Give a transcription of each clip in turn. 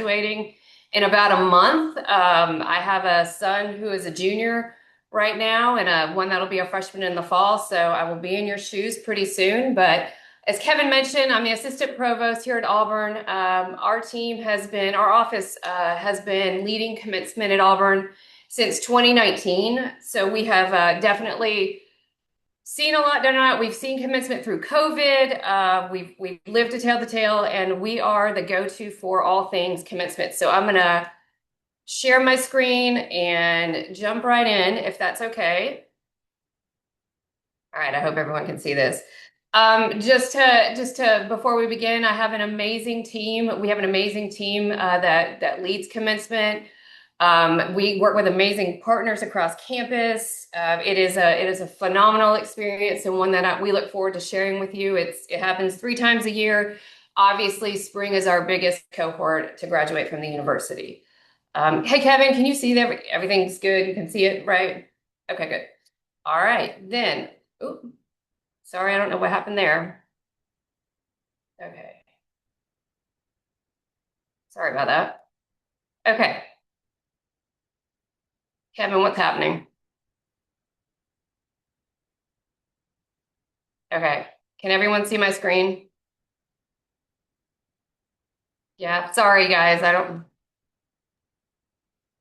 graduating in about a month. I have a son who is a junior right now and one that'll be a freshman in the fall. So I will be in your shoes pretty soon. But as Kevin mentioned, I'm the assistant provost here at Auburn. Our office has been leading commencement at Auburn since 2019. So we have definitely seen a lot, done a lot. We've seen commencement through COVID. We've lived to tell the tale, and we are the go-to for all things commencement. So I'm gonna share my screen and jump right in, if that's okay. All right, I hope everyone can see this. Before we begin, I have an amazing team. We have an amazing team that leads commencement. We work with amazing partners across campus. It is a phenomenal experience and one that we look forward to sharing with you. It happens 3 times a year. Obviously, spring is our biggest cohort to graduate from the university. Hey, Kevin, can you see that everything's good? You can see it, right? Okay, good. All right, then. Ooh, sorry, I don't know what happened there. Okay. Sorry about that. Okay. Kevin, what's happening? Okay. Can everyone see my screen? Yeah, sorry guys. I don't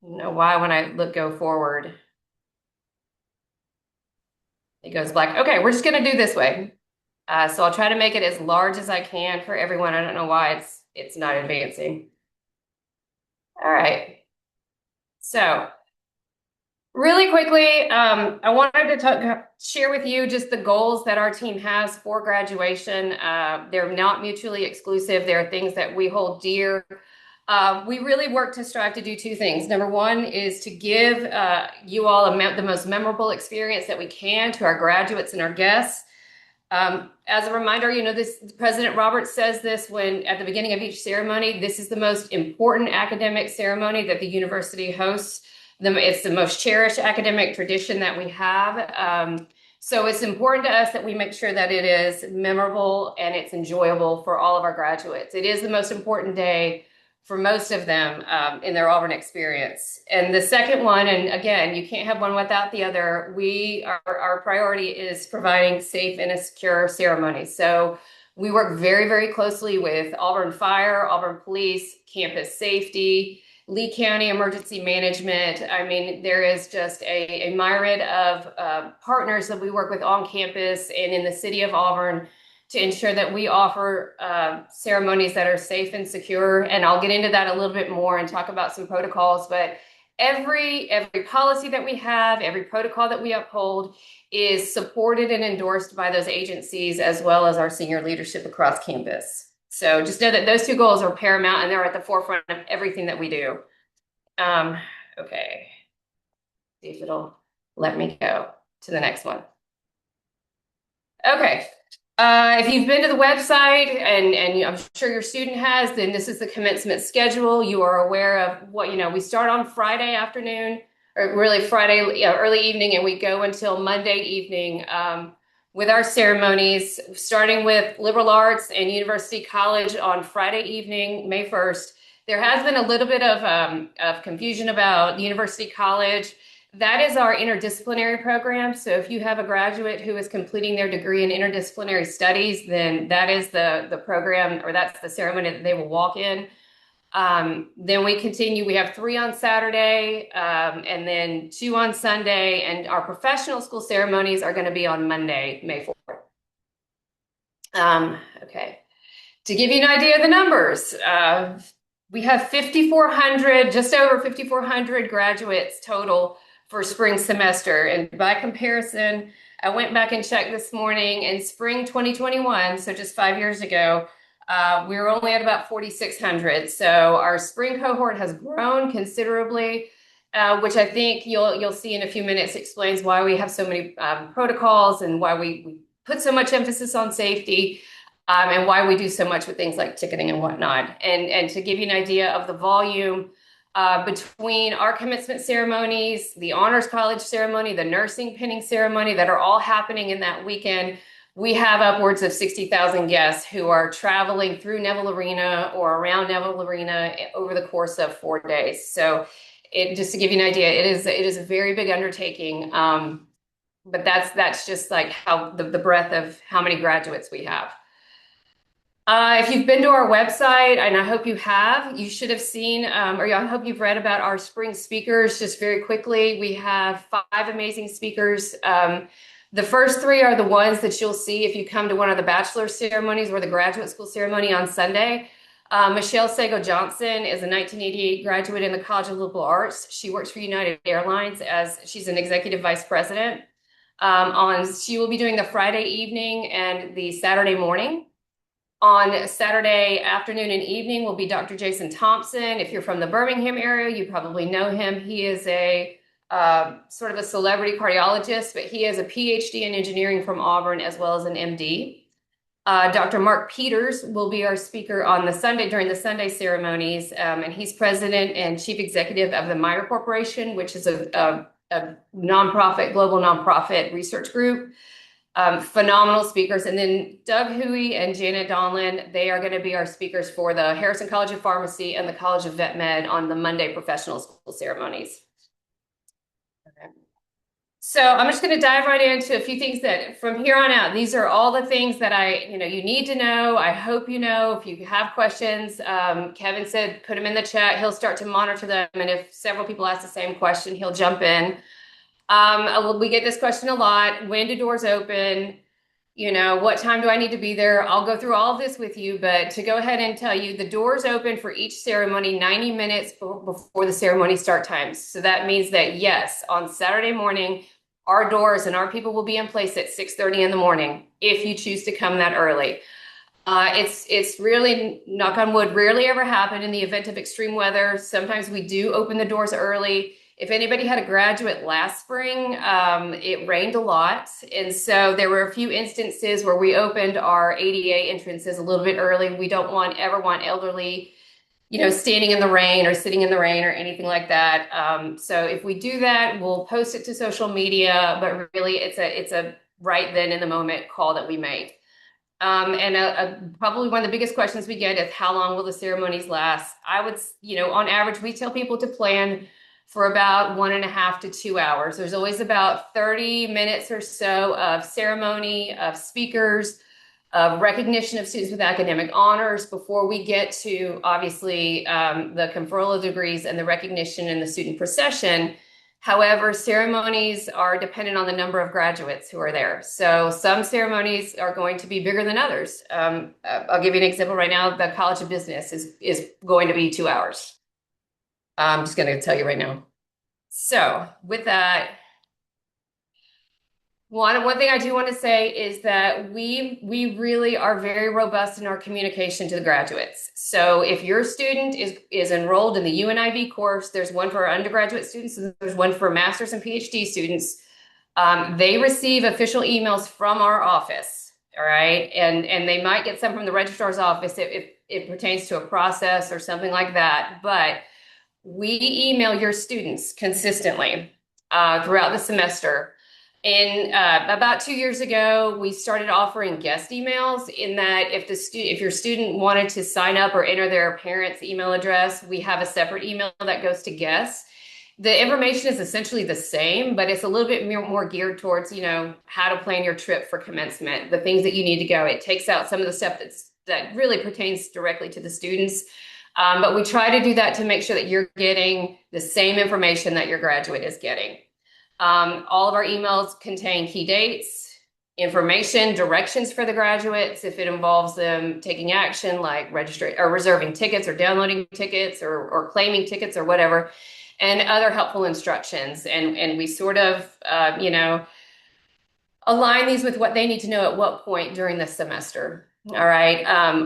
know why when I go forward, it goes black. Okay, we're just gonna do this way. So I'll try to make it as large as I can for everyone. I don't know why it's not advancing. All right. So really quickly, I wanted to share with you just the goals that our team has for graduation. They're not mutually exclusive. They're things that we hold dear. We really work to strive to do 2 things. Number 1 is to give you all the most memorable experience that we can to our graduates and our guests. As a reminder, President Roberts says this at the beginning of each ceremony. This is the most important academic ceremony that the university hosts. It's the most cherished academic tradition that we have. So it's important to us that we make sure that it is memorable and it's enjoyable for all of our graduates. It is the most important day for most of them in their Auburn experience. And the second one, and again, you can't have one without the other, our priority is providing safe and secure ceremonies. So we work very, very closely with Auburn Fire, Auburn Police, Campus Safety, Lee County Emergency Management. I mean, there is just a myriad of partners that we work with on campus and in the city of Auburn to ensure that we offer ceremonies that are safe and secure. And I'll get into that a little bit more and talk about some protocols, but every policy that we have, every protocol that we uphold is supported and endorsed by those agencies as well as our senior leadership across campus. So just know that those 2 goals are paramount and they're at the forefront of everything that we do. Okay. See if it'll let me go to the next one. Okay. If you've been to the website and I'm sure your student has, then this is the commencement schedule. You are aware of what, we start on Friday afternoon, or really Friday early evening, and we go until Monday evening with our ceremonies, starting with liberal arts and University College on Friday evening, May 1st. There has been a little bit of confusion about University College. That is our interdisciplinary program. So if you have a graduate who is completing their degree in interdisciplinary studies, then that is the program, or that's the ceremony that they will walk in. Then we continue. We have 3 on Saturday and then 2 on Sunday. And our professional school ceremonies are going to be on Monday, May 4th. Okay. To give you an idea of the numbers, we have 5,400, just over 5,400 graduates total for spring semester. And by comparison, I went back and checked this morning. In spring 2021, so just 5 years ago, we were only at about 4,600. So our spring cohort has grown considerably, which I think you'll see in a few minutes explains why we have so many protocols and why we put so much emphasis on safety, and why we do so much with things like ticketing and whatnot. And to give you an idea of the volume, between our commencement ceremonies, the honors college ceremony, the nursing pinning ceremony that are all happening in that weekend, we have upwards of 60,000 guests who are traveling through Neville Arena or around Neville Arena over the course of 4 days. So just to give you an idea, it is a very big undertaking. But that's just like how the breadth of how many graduates we have. If you've been to our website, and I hope you have, you should have seen, or I hope you've read about our spring speakers. Just very quickly, we have 5 amazing speakers. The first 3 are the ones that you'll see if you come to one of the bachelor ceremonies or the graduate school ceremony on Sunday. Michelle Sago Johnson is a 1988 graduate in the College of Liberal Arts. She works for United Airlines as she's an executive vice president. She will be doing the Friday evening and the Saturday morning. On Saturday afternoon and evening will be Dr. Jason Thompson. If you're from the Birmingham area, you probably know him. He is a sort of a celebrity cardiologist, but he has a PhD in engineering from Auburn as well as an MD. Dr. Mark Peters will be our speaker on the Sunday during the Sunday ceremonies, and he's president and chief executive of the Meyer Corporation, which is a nonprofit, global nonprofit research group. Phenomenal speakers. And then Doug Huey and Janet Donlin, they are going to be our speakers for the Harrison College of Pharmacy and the College of Vet Med on the Monday professional school ceremonies. Okay. So I'm just going to dive right into a few things that from here on out, these are all the things that you need to know. I hope you know. If you have questions, Kevin said, put them in the chat. He'll start to monitor them. And if several people ask the same question, he'll jump in. We get this question a lot. When do doors open? What time do I need to be there? I'll go through all of this with you, but to go ahead and tell you, the doors open for each ceremony 90 minutes before the ceremony start times. So that means that yes, on Saturday morning, our doors and our people will be in place at 6:30 in the morning if you choose to come that early. It's really, knock on wood, rarely ever happen in the event of extreme weather. Sometimes we do open the doors early. If anybody had a graduate last spring, it rained a lot. And so there were a few instances where we opened our ADA entrances a little bit early. We don't ever want elderly, standing in the rain or sitting in the rain or anything like that. So if we do that, we'll post it to social media, but really it's a right then in the moment call that we make. And probably one of the biggest questions we get is how long will the ceremonies last? I would, on average, we tell people to plan for about 1.5 to 2 hours. There's always about 30 minutes or so of ceremony, of speakers, of recognition of students with academic honors before we get to, obviously, the conferral of degrees and the recognition and the student procession. However, ceremonies are dependent on the number of graduates who are there. So some ceremonies are going to be bigger than others. I'll give you an example right now. The College of Business is going to be 2 hours. I'm just going to tell you right now. So with that, one thing I do want to say is that we really are very robust in our communication to the graduates. So if your student is enrolled in the UNIV course, there's one for our undergraduate students, and there's one for master's and PhD students. They receive official emails from our office, all right? And they might get some from the registrar's office if it pertains to a process or something like that. But we email your students consistently throughout the semester. And about 2 years ago, we started offering guest emails in that if your student wanted to sign up or enter their parents' email address, we have a separate email that goes to guests. The information is essentially the same, but it's a little bit more geared towards, how to plan your trip for commencement, the things that you need to go. It takes out some of the stuff that really pertains directly to the students. But we try to do that to make sure that you're getting the same information that your graduate is getting. All of our emails contain key dates, information, directions for the graduates if it involves them taking action like registering or reserving tickets or downloading tickets or claiming tickets or whatever, and other helpful instructions. And we sort of, align these with what they need to know at what point during the semester. All right.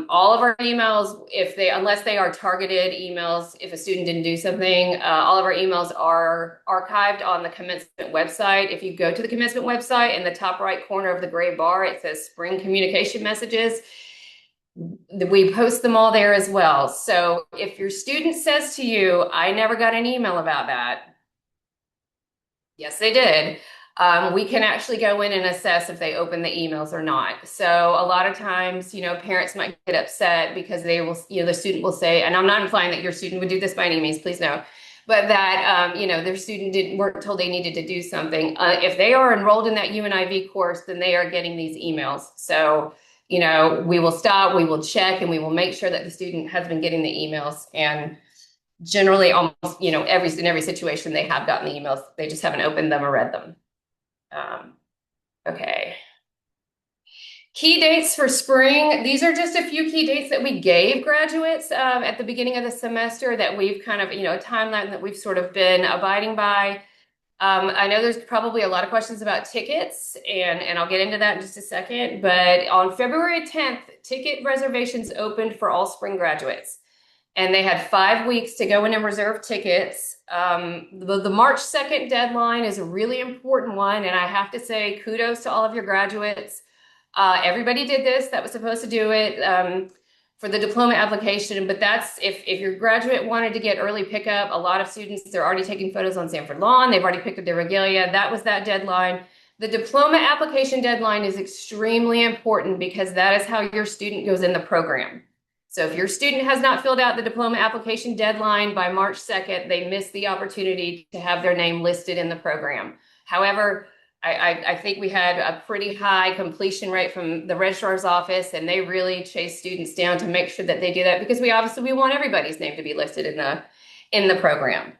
All of our emails, unless they are targeted emails, if a student didn't do something, all of our emails are archived on the Commencement website. If you go to the Commencement website, in the top right corner of the gray bar, it says Spring Communication Messages. We post them all there as well. So if your student says to you, I never got an email about that. Yes, they did. We can actually go in and assess if they open the emails or not. So a lot of times, parents might get upset because they will, the student will say, and I'm not implying that your student would do this by any means, please no, but that, their student weren't told they needed to do something. If they are enrolled in that UNIV course, then they are getting these emails. So, we will stop, we will check, and we will make sure that the student has been getting the emails. And generally, almost, in every situation, they have gotten the emails. They just haven't opened them or read them. Okay. Key dates for spring. These are just a few key dates that we gave graduates at the beginning of the semester that we've kind of, a timeline that we've sort of been abiding by. I know there's probably a lot of questions about tickets, and I'll get into that in just a second. But on February 10th, ticket reservations opened for all spring graduates. And they had 5 weeks to go in and reserve tickets. The March 2nd deadline is a really important one. And I have to say kudos to all of your graduates. Everybody did this that was supposed to do it for the diploma application. But that's if your graduate wanted to get early pickup, a lot of students, they're already taking photos on Sanford Lawn. They've already picked up their regalia. That was that deadline. The diploma application deadline is extremely important because that is how your student goes in the program. So if your student has not filled out the diploma application deadline by March 2nd, they miss the opportunity to have their name listed in the program. However, I think we had a pretty high completion rate from the registrar's office, and they really chase students down to make sure that they do that because we want everybody's name to be listed in the program.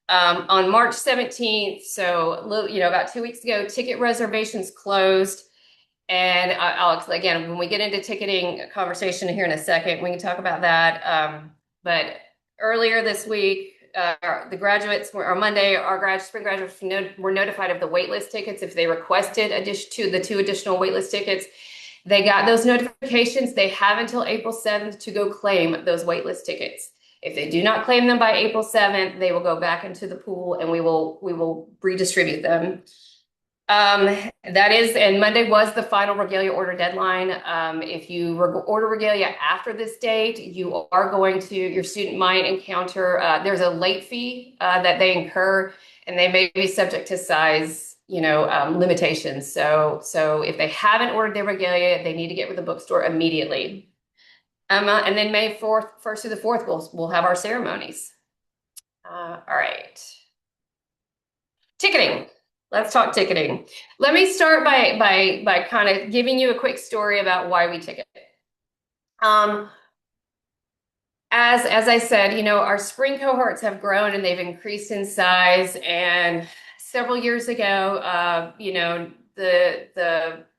On March 17th, so about 2 weeks ago, ticket reservations closed. And Alex, again, when we get into ticketing conversation here in a second, we can talk about that. But earlier this week, the graduates were, on Monday, our spring graduates were notified of the waitlist tickets. If they requested the 2 additional waitlist tickets, they got those notifications. They have until April 7th to go claim those waitlist tickets. If they do not claim them by April 7th, they will go back into the pool and we will redistribute them. And Monday was the final regalia order deadline. If you order regalia after this date, your student might encounter, there's a late fee that they incur, and they may be subject to size, limitations. So if they haven't ordered their regalia, they need to get with the bookstore immediately. And then May 1st through the 4th, we'll have our ceremonies. All right. Ticketing. Let's talk ticketing. Let me start by kind of giving you a quick story about why we ticket. As I said, our spring cohorts have grown and they've increased in size. And several years ago, the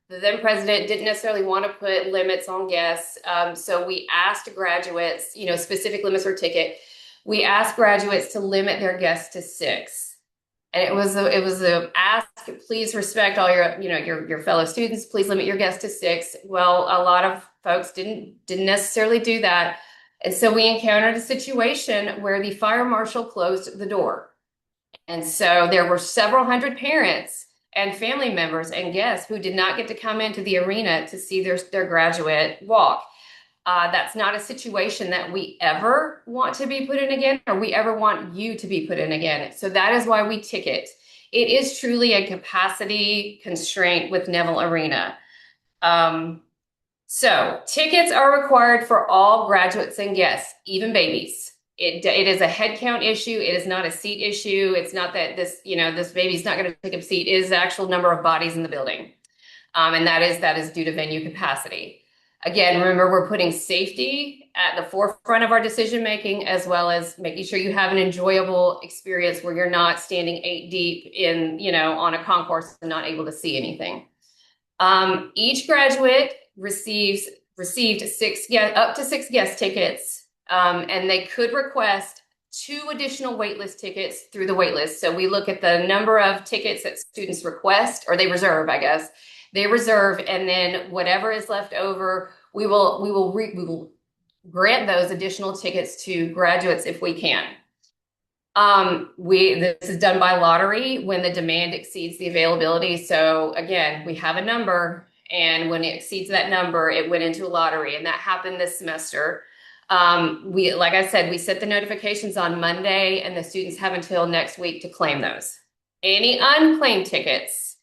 then president didn't necessarily want to put limits on guests. So we asked graduates, specific limits or ticket. We asked graduates to limit their guests to 6. And it was a ask, please respect all your fellow students. Please limit your guests to 6. Well, a lot of folks didn't necessarily do that. And so we encountered a situation where the fire marshal closed the door. And so there were several hundred parents and family members and guests who did not get to come into the arena to see their graduate walk. That's not a situation that we ever want to be put in again, or we ever want you to be put in again. So that is why we ticket. It is truly a capacity constraint with Neville Arena. So tickets are required for all graduates and guests, even babies. It is a head count issue. It is not a seat issue. It's not that this baby's not going to take a seat. It is the actual number of bodies in the building. And that is due to venue capacity. Again, remember, we're putting safety at the forefront of our decision-making, as well as making sure you have an enjoyable experience where you're not standing 8 deep on a concourse and not able to see anything. Each graduate received up to 6 guest tickets, and they could request 2 additional waitlist tickets through the waitlist. So we look at the number of tickets that students request, or they reserve, I guess. They reserve, and then whatever is left over, we will grant those additional tickets to graduates if we can. This is done by lottery when the demand exceeds the availability. So again, we have a number, and when it exceeds that number, it went into a lottery, and that happened this semester. Like I said, we set the notifications on Monday, and the students have until next week to claim those. Any unclaimed tickets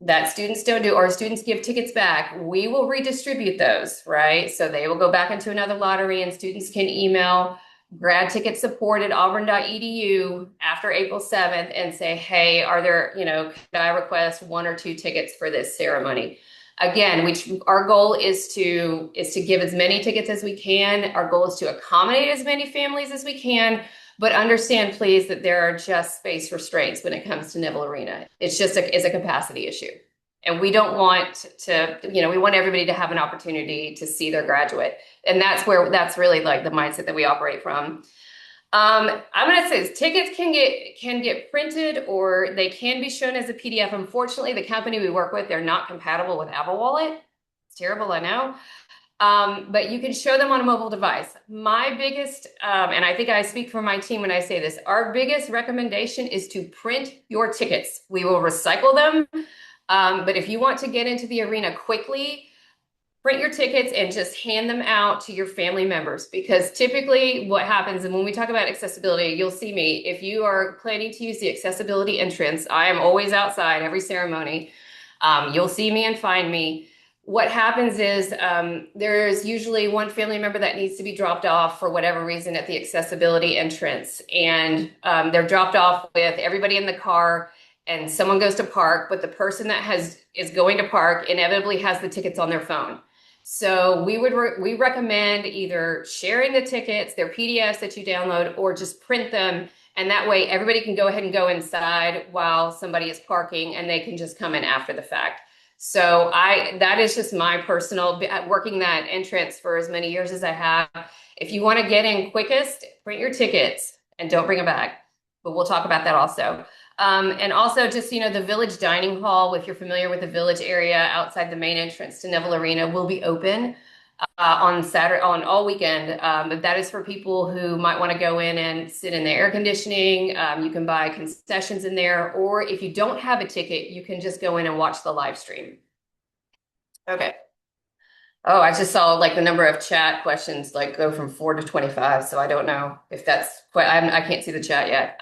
that students don't do, or students give tickets back, we will redistribute those, right? So they will go back into another lottery and students can email grad ticket support at auburn.edu after April 7th and say, hey, are there, could I request 1 or 2 tickets for this ceremony? Again, our goal is to give as many tickets as we can. Our goal is to accommodate as many families as we can, but understand, please, that there are just space restraints when it comes to Neville Arena. It's just a capacity issue. And we don't want to, we want everybody to have an opportunity to see their graduate. And that's really like the mindset that we operate from. I'm going to say this, tickets can get printed or they can be shown as a PDF. Unfortunately, the company we work with, they're not compatible with Apple Wallet. It's terrible, I know. But you can show them on a mobile device. My biggest, and I think I speak for my team when I say this, our biggest recommendation is to print your tickets. We will recycle them. But if you want to get into the arena quickly, print your tickets and just hand them out to your family members, because typically what happens, and when we talk about accessibility, you'll see me, if you are planning to use the accessibility entrance, I am always outside every ceremony. You'll see me and find me. What happens is there's usually one family member that needs to be dropped off for whatever reason at the accessibility entrance. And they're dropped off with everybody in the car and someone goes to park, but the person that is going to park inevitably has the tickets on their phone. So we recommend either sharing the tickets, their PDFs that you download, or just print them. And that way everybody can go ahead and go inside while somebody is parking and they can just come in after the fact. So that is just my personal, working that entrance for as many years as I have. If you want to get in quickest, print your tickets and don't bring them back. But we'll talk about that also. And also just, the Village Dining Hall, if you're familiar with the Village area outside the main entrance to Neville Arena, will be open on Saturday, on all weekend. But that is for people who might want to go in and sit in the air conditioning. You can buy concessions in there, or if you don't have a ticket, you can just go in and watch the live stream. Okay. Oh, I just saw like the number of chat questions like go from 4 to 25. So I don't know if that's quite, I can't see the chat yet.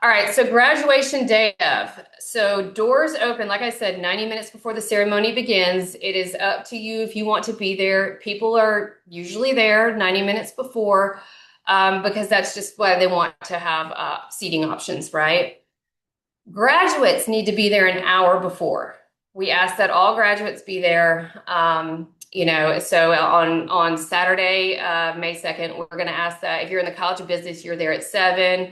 All right, so graduation day of. So doors open, like I said, 90 minutes before the ceremony begins. It is up to you if you want to be there. People are usually there 90 minutes before because that's just why they want to have seating options, right? Graduates need to be there an hour before. We ask that all graduates be there. So on Saturday, May 2nd, we're going to ask that if you're in the College of Business, you're there at 7.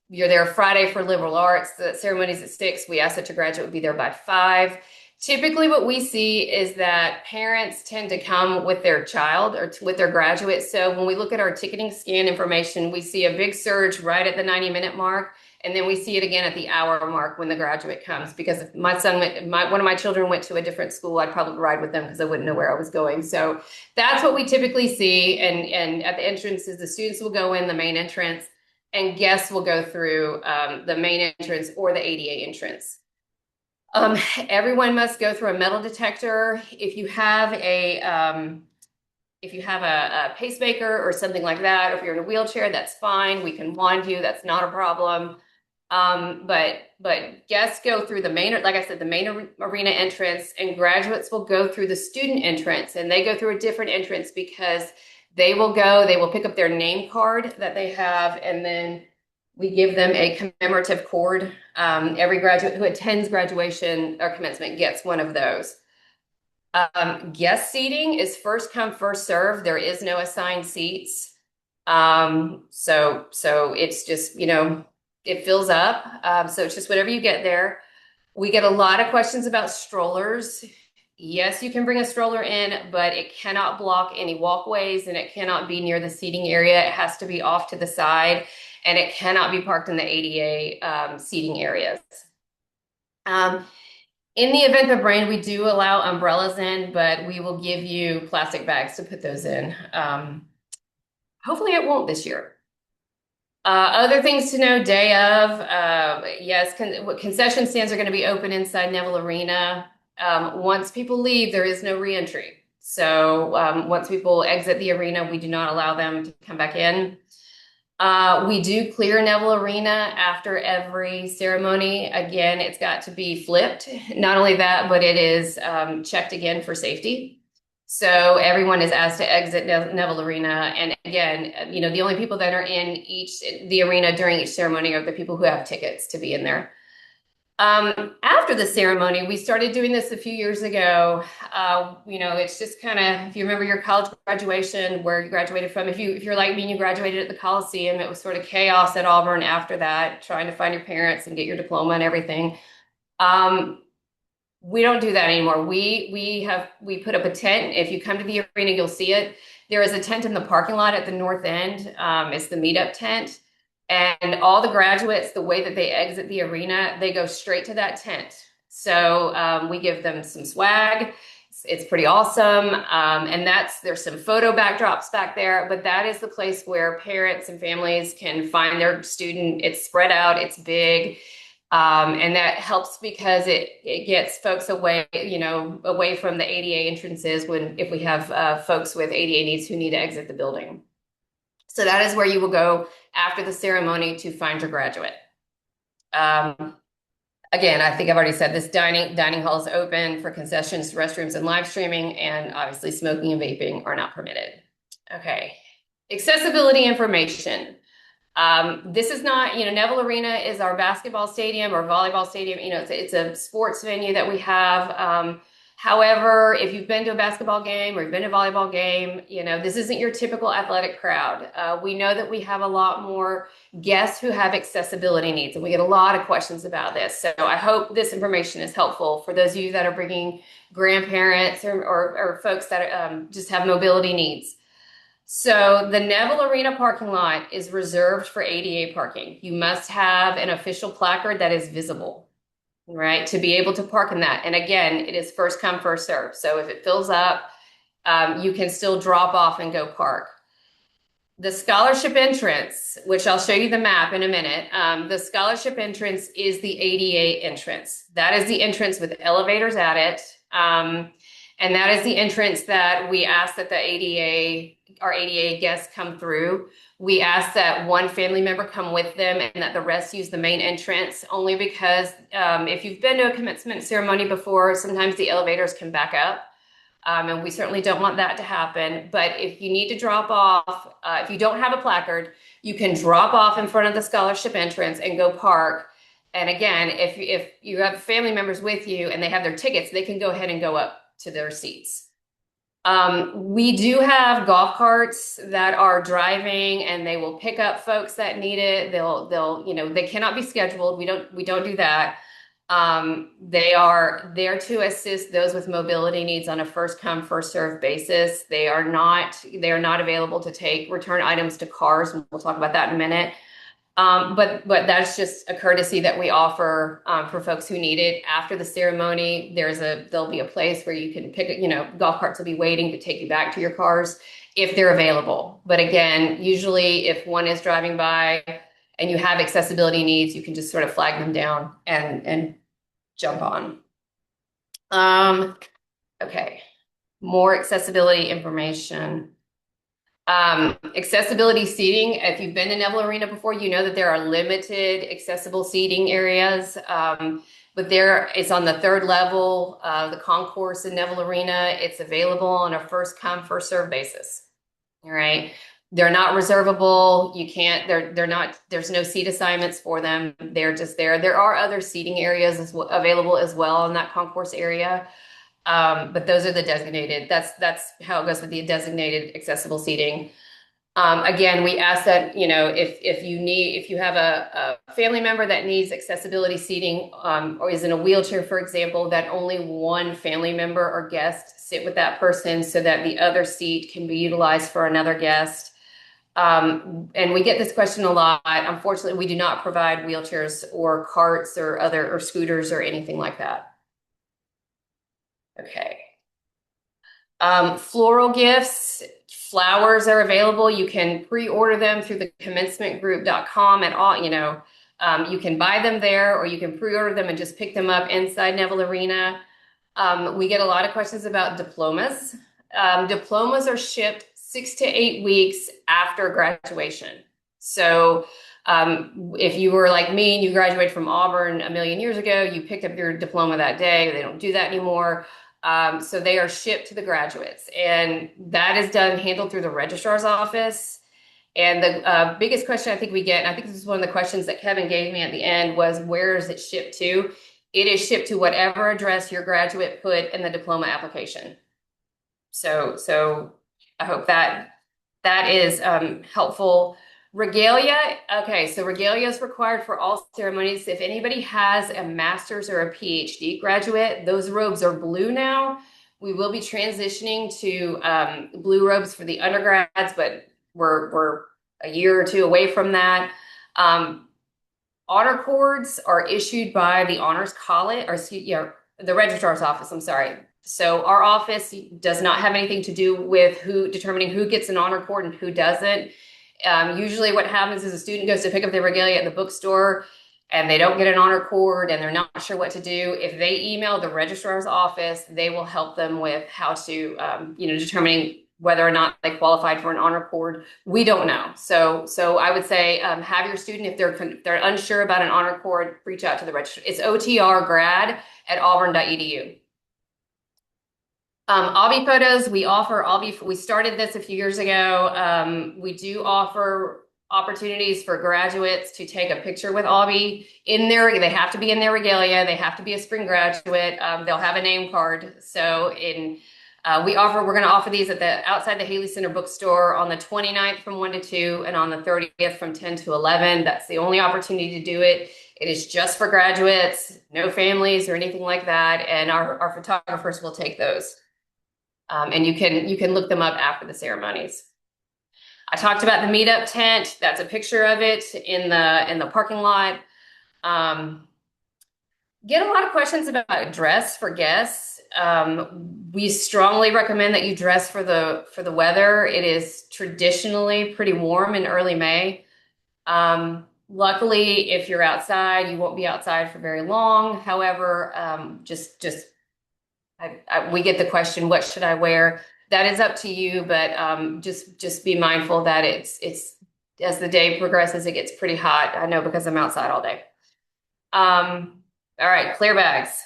You're there Friday for liberal arts. The ceremony's at 6. We ask that your graduate be there by 5. Typically what we see is that parents tend to come with their child or with their graduate. So when we look at our ticketing scan information, we see a big surge right at the 90-minute mark. And then we see it again at the hour mark when the graduate comes. Because if one of my children went to a different school, I'd probably ride with them because I wouldn't know where I was going. So that's what we typically see. And at the entrances, the students will go in the main entrance and guests will go through the main entrance or the ADA entrance. Everyone must go through a metal detector. If you have a pacemaker or something like that, or if you're in a wheelchair, that's fine. We can wand you. That's not a problem. But guests go through the main, like I said, the main arena entrance, and graduates will go through the student entrance, and they go through a different entrance because they will pick up their name card that they have, and then we give them a commemorative cord. Every graduate who attends graduation or commencement gets one of those. Guest seating is first come, first serve. There is no assigned seats. So it's just, it fills up. So it's just whatever you get there. We get a lot of questions about strollers. Yes, you can bring a stroller in, but it cannot block any walkways and it cannot be near the seating area. It has to be off to the side, and it cannot be parked in the ADA seating areas. In the event of rain, we do allow umbrellas in, but we will give you plastic bags to put those in. Hopefully it won't this year. Other things to know, day of, yes, concession stands are going to be open inside Neville Arena. Once people leave, there is no reentry. So once people exit the arena, we do not allow them to come back in. We do clear Neville Arena after every ceremony. Again, it's got to be flipped. Not only that, but it is checked again for safety. So everyone is asked to exit Neville Arena. And again, the only people that are in the arena during each ceremony are the people who have tickets to be in there. After the ceremony, we started doing this a few years ago. It's just kind of, if you remember your college graduation, where you graduated from, if you're like me and you graduated at the Coliseum, it was sort of chaos at Auburn after that, trying to find your parents and get your diploma and everything. Um, we don't do that anymore. We put up a tent. If you come to the arena, you'll see it. There is a tent in the parking lot at the north end. It's the meetup tent. And all the graduates, the way that they exit the arena, they go straight to that tent. So we give them some swag. It's pretty awesome. And there's some photo backdrops back there, but that is the place where parents and families can find their student. It's spread out, it's big. And that helps because it gets folks away, away from the ADA entrances if we have folks with ADA needs who need to exit the building. So that is where you will go after the ceremony to find your graduate. Again, I think I've already said this, dining hall is open for concessions, restrooms, and live streaming, and obviously smoking and vaping are not permitted. Okay, accessibility information. This is not, Neville Arena is our basketball stadium or volleyball stadium. It's a sports venue that we have. However, if you've been to a basketball game or you've been to a volleyball game, this isn't your typical athletic crowd. We know that we have a lot more guests who have accessibility needs, and we get a lot of questions about this. So I hope this information is helpful for those of you that are bringing grandparents or folks that just have mobility needs. So the Neville Arena parking lot is reserved for ADA parking. You must have an official placard that is visible, right, to be able to park in that. And again, it is first come, first serve. So if it fills up, you can still drop off and go park. The scholarship entrance, which I'll show you the map in a minute, the scholarship entrance is the ADA entrance. That is the entrance with elevators at it. And that is the entrance that we ask that our ADA guests come through. We ask that one family member come with them and that the rest use the main entrance, only because if you've been to a commencement ceremony before, sometimes the elevators can back up. And we certainly don't want that to happen. But if you need to drop off, if you don't have a placard, you can drop off in front of the scholarship entrance and go park. And again, if you have family members with you and they have their tickets, they can go ahead and go up to their seats. We do have golf carts that are driving, and they will pick up folks that need it. They cannot be scheduled. We don't do that. They are there to assist those with mobility needs on a first come, first served basis. They are not available to take return items to cars. We'll talk about that in a minute. But that's just a courtesy that we offer for folks who need it. After the ceremony, there'll be a place where you can pick, golf carts will be waiting to take you back to your cars if they're available. But again, usually if one is driving by and you have accessibility needs, you can just sort of flag them down and jump on. Okay, more accessibility information. Accessibility seating. If you've been to Neville Arena before, you know that there are limited accessible seating areas. But it's on the third level of the concourse in Neville Arena. It's available on a first come, first serve basis. All right. They're not reservable. You can't, they're not, there's no seat assignments for them. They're just there. There are other seating areas available as well in that concourse area. But those are the designated. That's how it goes with the designated accessible seating. Again, we ask that, if you have a family member that needs accessibility seating, or is in a wheelchair, for example, that only one family member or guest sit with that person so that the other seat can be utilized for another guest. And we get this question a lot. Unfortunately, we do not provide wheelchairs or carts or scooters or anything like that. Okay. Floral gifts, flowers are available. You can pre-order them through the commencementgroup.com and all, you can buy them there, or you can pre-order them and just pick them up inside Neville Arena. We get a lot of questions about diplomas. Diplomas are shipped 6 to 8 weeks after graduation. So if you were like me and you graduated from Auburn a million years ago, you picked up your diploma that day. They don't do that anymore. So they are shipped to the graduates, and that is handled through the registrar's office. And the biggest question I think we get, and I think this is one of the questions that Kevin gave me at the end, was where is it shipped to? It is shipped to whatever address your graduate put in the diploma application. So I hope that is helpful. Regalia. Okay, so regalia is required for all ceremonies. If anybody has a master's or a PhD graduate, those robes are blue now. We will be transitioning to blue robes for the undergrads, but we're a year or two away from that. Honor cords are issued by the honors college, or the registrar's office. I'm sorry. So our office does not have anything to do with determining who gets an honor cord and who doesn't. Usually what happens is a student goes to pick up their regalia at the bookstore and they don't get an honor cord and they're not sure what to do. If they email the registrar's office, they will help them with how to, determining whether or not they qualified for an honor cord. We don't know. So I would say have your student, if they're unsure about an honor cord, reach out to the registrar. It's otrgrad@auburn.edu. Obby photos, we offer Obby. We started this a few years ago. We do offer opportunities for graduates to take a picture with Obby they have to be in their regalia. They have to be a spring graduate. They'll have a name card. So we're going to offer these outside the Haley Center bookstore on the 29th from 1 to 2 and on the 30th from 10 to 11. That's the only opportunity to do it. It is just for graduates, no families or anything like that. And our photographers will take those. And you can look them up after the ceremonies. I talked about the meetup tent. That's a picture of it in the parking lot. Get a lot of questions about dress for guests. We strongly recommend that you dress for the weather. It is traditionally pretty warm in early May. Luckily, if you're outside, you won't be outside for very long. However, we get the question, what should I wear? That is up to you, but just be mindful that it's as the day progresses, it gets pretty hot. I know because I'm outside all day. All right, clear bags.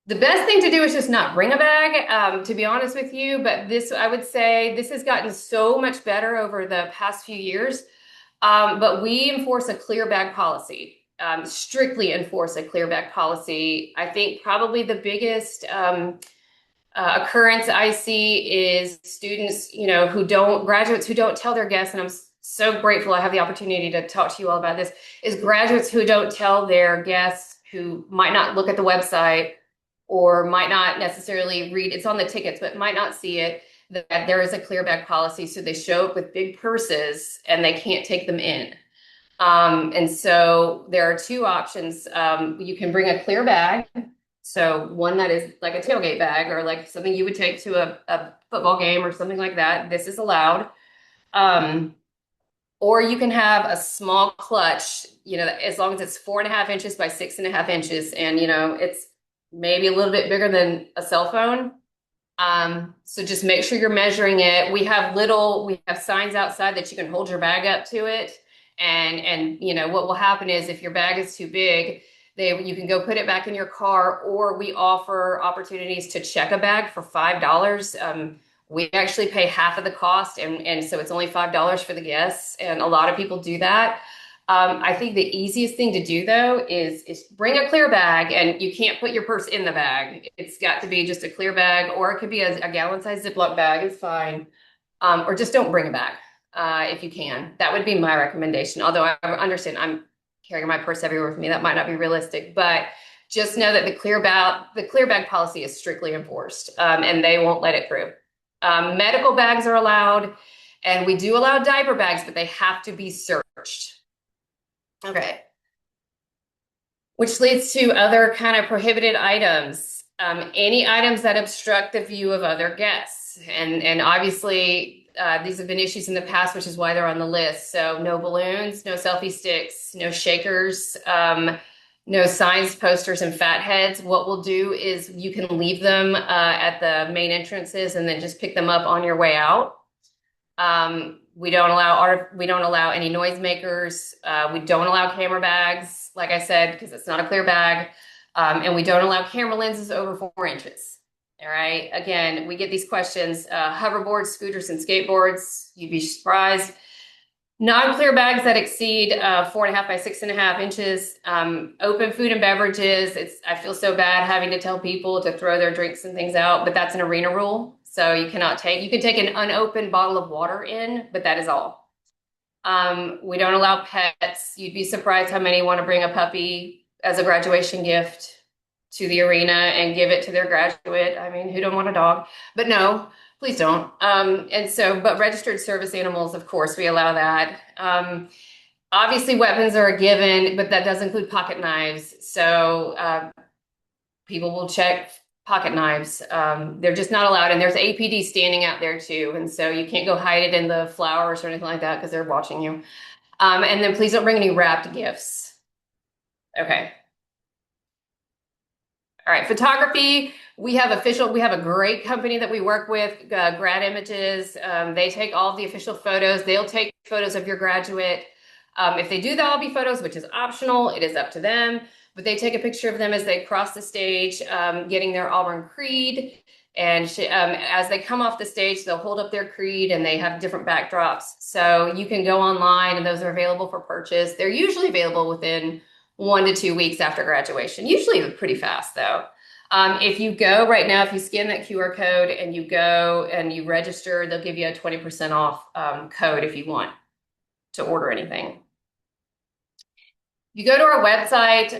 The best thing to do is just not bring a bag, to be honest with you. But I would say this has gotten so much better over the past few years. But we enforce a clear bag policy. Strictly enforce a clear bag policy. I think probably the biggest occurrence I see is students, graduates who don't tell their guests, and I'm so grateful I have the opportunity to talk to you all about this, is graduates who don't tell their guests, who might not look at the website or might not necessarily read, it's on the tickets, but might not see it, that there is a clear bag policy. So they show up with big purses and they can't take them in. And so there are two options. You can bring a clear bag. So one that is like a tailgate bag or like something you would take to a football game or something like that. This is allowed. Or you can have a small clutch, as long as it's 4.5 inches by 6.5 inches. And, it's maybe a little bit bigger than a cell phone. So just make sure you're measuring it. We have signs outside that you can hold your bag up to it. And what will happen is if your bag is too big, you can go put it back in your car, or we offer opportunities to check a bag for $5. We actually pay half of the cost, and so it's only $5 for the guests, and a lot of people do that. I think the easiest thing to do though is bring a clear bag, and you can't put your purse in the bag. It's got to be just a clear bag, or it could be a gallon-sized Ziploc bag. It's fine, or just don't bring a bag if you can. That would be my recommendation. Although I understand I'm carrying my purse everywhere with me, that might not be realistic, but just know that the clear bag policy is strictly enforced, and they won't let it through. Medical bags are allowed, and we do allow diaper bags, but they have to be searched. Okay. Which leads to other kind of prohibited items. Any items that obstruct the view of other guests. And obviously, these have been issues in the past, which is why they're on the list. So no balloons, no selfie sticks, no shakers, no signs, posters, and fat heads. What we'll do is you can leave them at the main entrances and then just pick them up on your way out. We don't allow any noisemakers. We don't allow camera bags, like I said, because it's not a clear bag. And we don't allow camera lenses over 4 inches. All right. Again, we get these questions, hoverboards, scooters, and skateboards. You'd be surprised. Non-clear bags that exceed 4.5 by 6.5 inches. Open food and beverages. I feel so bad having to tell people to throw their drinks and things out, but that's an arena rule. So you can take an unopened bottle of water in, but that is all. We don't allow pets. You'd be surprised how many want to bring a puppy as a graduation gift to the arena and give it to their graduate. I mean, who don't want a dog? But no, please don't. But registered service animals, of course, we allow that. Obviously, weapons are a given, but that does include pocket knives. So people will check pocket knives. They're just not allowed. And there's APD standing out there too. And so you can't go hide it in the flowers or anything like that because they're watching you. And then please don't bring any wrapped gifts. Okay. All right, photography. We have a great company that we work with, Grad Images. They take all of the official photos. They'll take photos of your graduate. If they do the hobby photos, which is optional, it is up to them. But they take a picture of them as they cross the stage, getting their Auburn creed. And as they come off the stage, they'll hold up their creed and they have different backdrops. So you can go online and those are available for purchase. They're usually available within 1 to 2 weeks after graduation, usually pretty fast though. If you go right now, if you scan that QR code and you go and you register, they'll give you a 20% off code if you want to order anything. You go to our website,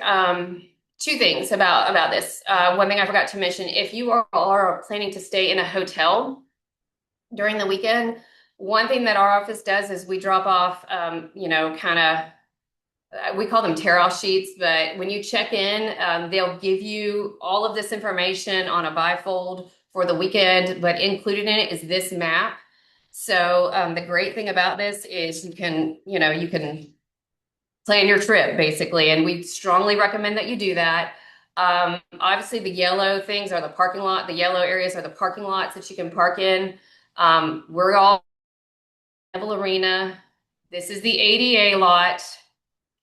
2 things about this. One thing I forgot to mention, if you are planning to stay in a hotel during the weekend, one thing that our office does is we drop off, we call them tear-off sheets, but when you check in, they'll give you all of this information on a bifold for the weekend, but included in it is this map. So the great thing about this is you can plan your trip basically, and we strongly recommend that you do that. Obviously the yellow things are the parking lot. The yellow areas are the parking lots that you can park in. We're all arena. This is the ADA lot.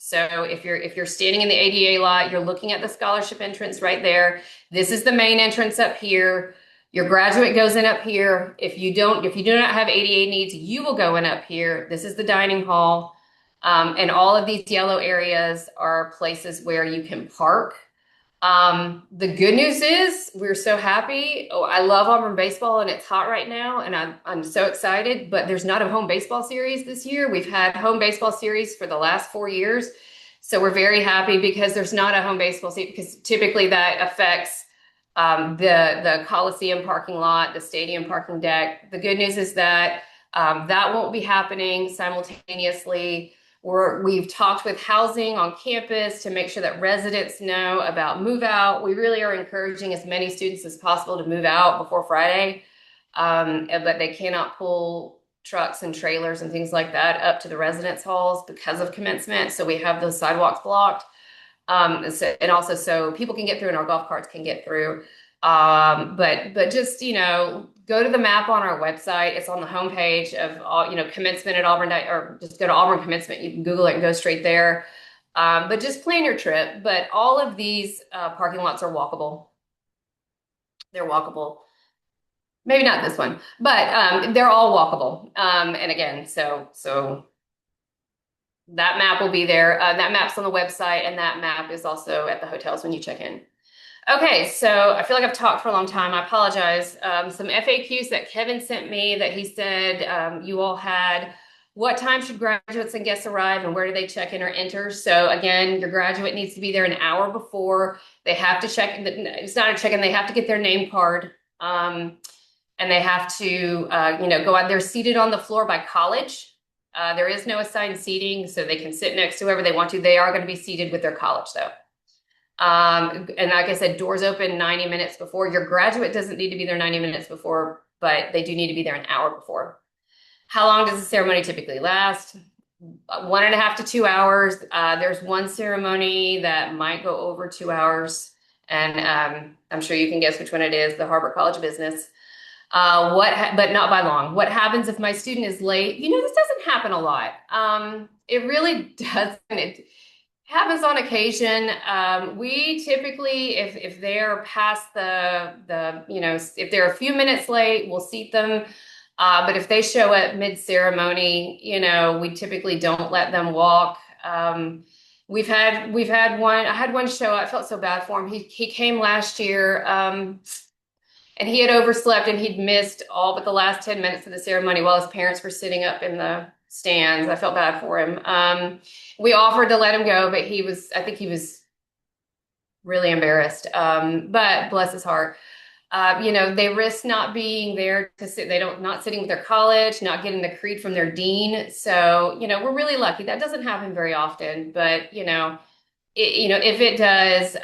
So if you're standing in the ADA lot, you're looking at the scholarship entrance right there. This is the main entrance up here. Your graduate goes in up here. If you do not have ADA needs, you will go in up here. This is the dining hall. And all of these yellow areas are places where you can park. The good news is we're so happy. Oh, I love Auburn baseball and it's hot right now and I'm so excited, but there's not a home baseball series this year. We've had home baseball series for the last 4 years. So we're very happy because there's not a home baseball series because typically that affects the Coliseum parking lot, the stadium parking deck. The good news is that that won't be happening simultaneously. We've talked with housing on campus to make sure that residents know about move out. We really are encouraging as many students as possible to move out before Friday, but they cannot pull trucks and trailers and things like that up to the residence halls because of commencement. So we have those sidewalks blocked. And also so people can get through and our golf carts can get through. But just, go to the map on our website. It's on the homepage of all, commencement at Auburn, or just go to Auburn Commencement. You can Google it and go straight there. But just plan your trip. But all of these parking lots are walkable. They're walkable. Maybe not this one, but they're all walkable. And again, so that map will be there. That map's on the website, and that map is also at the hotels when you check in. Okay, so I feel like I've talked for a long time. I apologize. Some FAQs that Kevin sent me that he said you all had. What time should graduates and guests arrive and where do they check in or enter? So again, your graduate needs to be there an hour before. They have to check in. It's not a check-in. They have to get their name card. And they have to, go out. They're seated on the floor by college. There is no assigned seating, so they can sit next to whoever they want to. They are going to be seated with their college, though. And like I said, doors open 90 minutes before. Your graduate doesn't need to be there 90 minutes before, but they do need to be there an hour before. How long does the ceremony typically last? 1.5 to 2 hours. There's one ceremony that might go over 2 hours, and I'm sure you can guess which one it is, the Harbor College of Business. But not by long. What happens if my student is late? This doesn't happen a lot. It really doesn't. It happens on occasion. We typically, if they're past if they're a few minutes late, we'll seat them. But if they show up mid-ceremony, we typically don't let them walk. We've had one. I had one show. I felt so bad for him. He came last year. And he had overslept and he'd missed all but the last 10 minutes of the ceremony while his parents were sitting up in the stands. I felt bad for him. We offered to let him go, but I think he was really embarrassed. But bless his heart. They risk not being there to sit, not sitting with their college, not getting the creed from their dean. So, we're really lucky. That doesn't happen very often, but, if it does,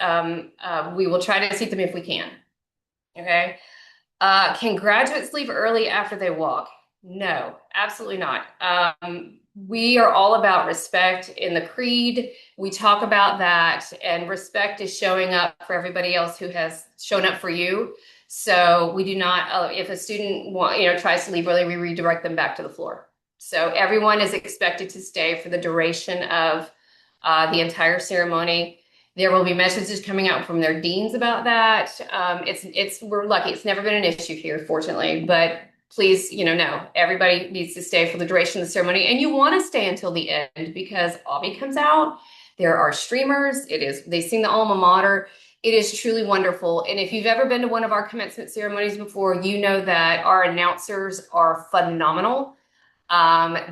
we will try to seat them if we can. Okay. Can graduates leave early after they walk? No, absolutely not. We are all about respect in the creed. We talk about that, and respect is showing up for everybody else who has shown up for you. So we do not, if a student tries to leave early, we redirect them back to the floor. So everyone is expected to stay for the duration of the entire ceremony. There will be messages coming out from their deans about that. We're lucky. It's never been an issue here, fortunately, but please, no, everybody needs to stay for the duration of the ceremony, and you want to stay until the end because Aubie comes out. There are streamers. They sing the alma mater. It is truly wonderful. And if you've ever been to one of our commencement ceremonies before, you know that our announcers are phenomenal.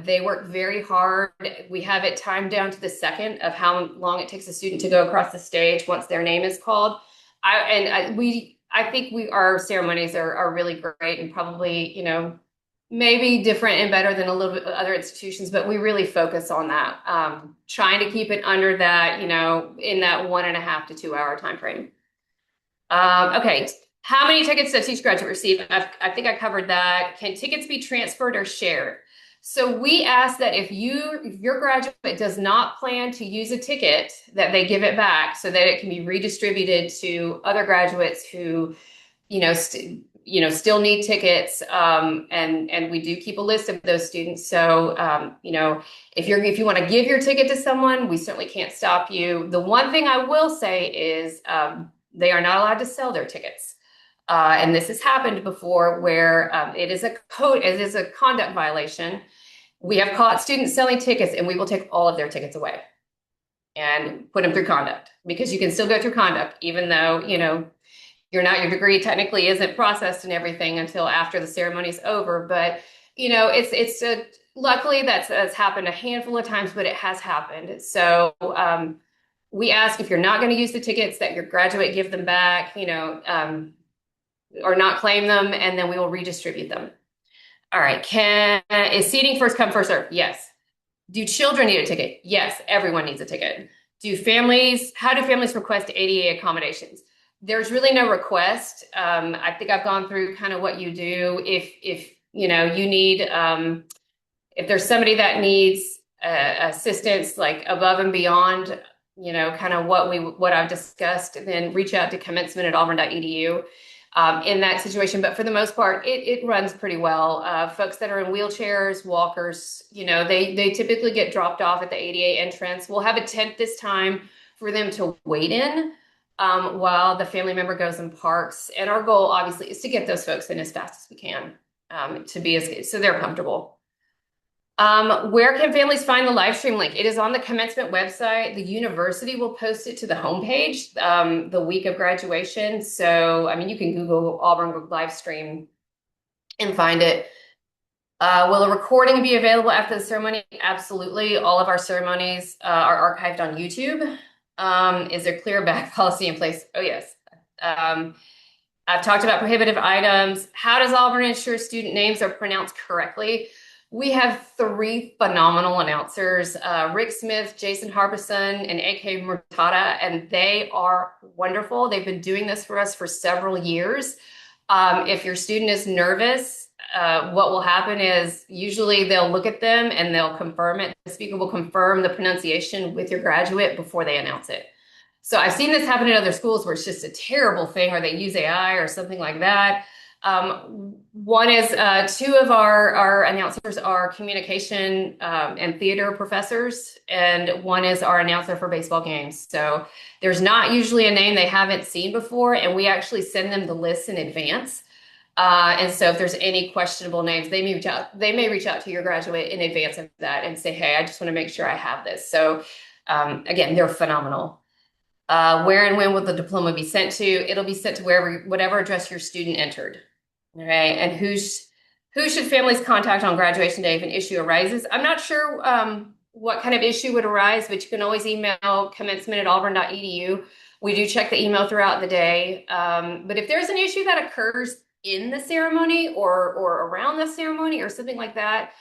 They work very hard. We have it timed down to the second of how long it takes a student to go across the stage once their name is called. I think our ceremonies are really great and probably, maybe different and better than a little bit other institutions, but we really focus on that. Trying to keep it under that, in that 1.5 to 2 hour time frame. Okay. How many tickets does each graduate receive? I think I covered that. Can tickets be transferred or shared? So we ask that if your graduate does not plan to use a ticket, that they give it back so that it can be redistributed to other graduates who, still need tickets. And we do keep a list of those students. So, if you want to give your ticket to someone, we certainly can't stop you. The one thing I will say is they are not allowed to sell their tickets. And this has happened before where it is a conduct violation. We have caught students selling tickets and we will take all of their tickets away and put them through conduct, because you can still go through conduct, even though, your degree technically isn't processed and everything until after the ceremony is over. But, luckily that's happened a handful of times, but it has happened. So we ask, if you're not going to use the tickets, that your graduate give them back, or not claim them, and then we will redistribute them. All right. Is seating first come, first serve? Yes. Do children need a ticket? Yes, everyone needs a ticket. How do families request ADA accommodations? There's really no request. I think I've gone through kind of what you do. If you need, if there's somebody that needs assistance, like above and beyond, kind of what I've discussed, then reach out to commencement@auburn.edu. In that situation. But for the most part, it runs pretty well. Folks that are in wheelchairs, walkers, they typically get dropped off at the ADA entrance. We'll have a tent this time for them to wait in while the family member goes and parks. And our goal, obviously, is to get those folks in as fast as we can so they're comfortable. Where can families find the live stream link? It is on the commencement website. The university will post it to the homepage the week of graduation. So, you can Google Auburn live stream and find it. Will a recording be available after the ceremony? Absolutely. All of our ceremonies are archived on YouTube. Is there clear back policy in place? Oh, yes. I've talked about prohibitive items. How does Auburn ensure student names are pronounced correctly? We have 3 phenomenal announcers, Rick Smith, Jason Harbison, and AK Murtada, and they are wonderful. They've been doing this for us for several years. If your student is nervous, what will happen is usually they'll look at them and they'll confirm it. The speaker will confirm the pronunciation with your graduate before they announce it. So I've seen this happen in other schools where it's just a terrible thing, or they use AI or something like that. One is two of our announcers are communication and theater professors, and one is our announcer for baseball games. So there's not usually a name they haven't seen before, and we actually send them the list in advance. And so if there's any questionable names, they may reach out to your graduate in advance of that and say, hey, I just want to make sure I have this. So again, they're phenomenal. Where and when will the diploma be sent to? It'll be sent to whatever address your student entered. All right. And who should families contact on graduation day if an issue arises? I'm not sure what kind of issue would arise, but you can always email commencement@auburn.edu. We do check the email throughout the day. But if there's an issue that occurs in the ceremony or around the ceremony or something like that,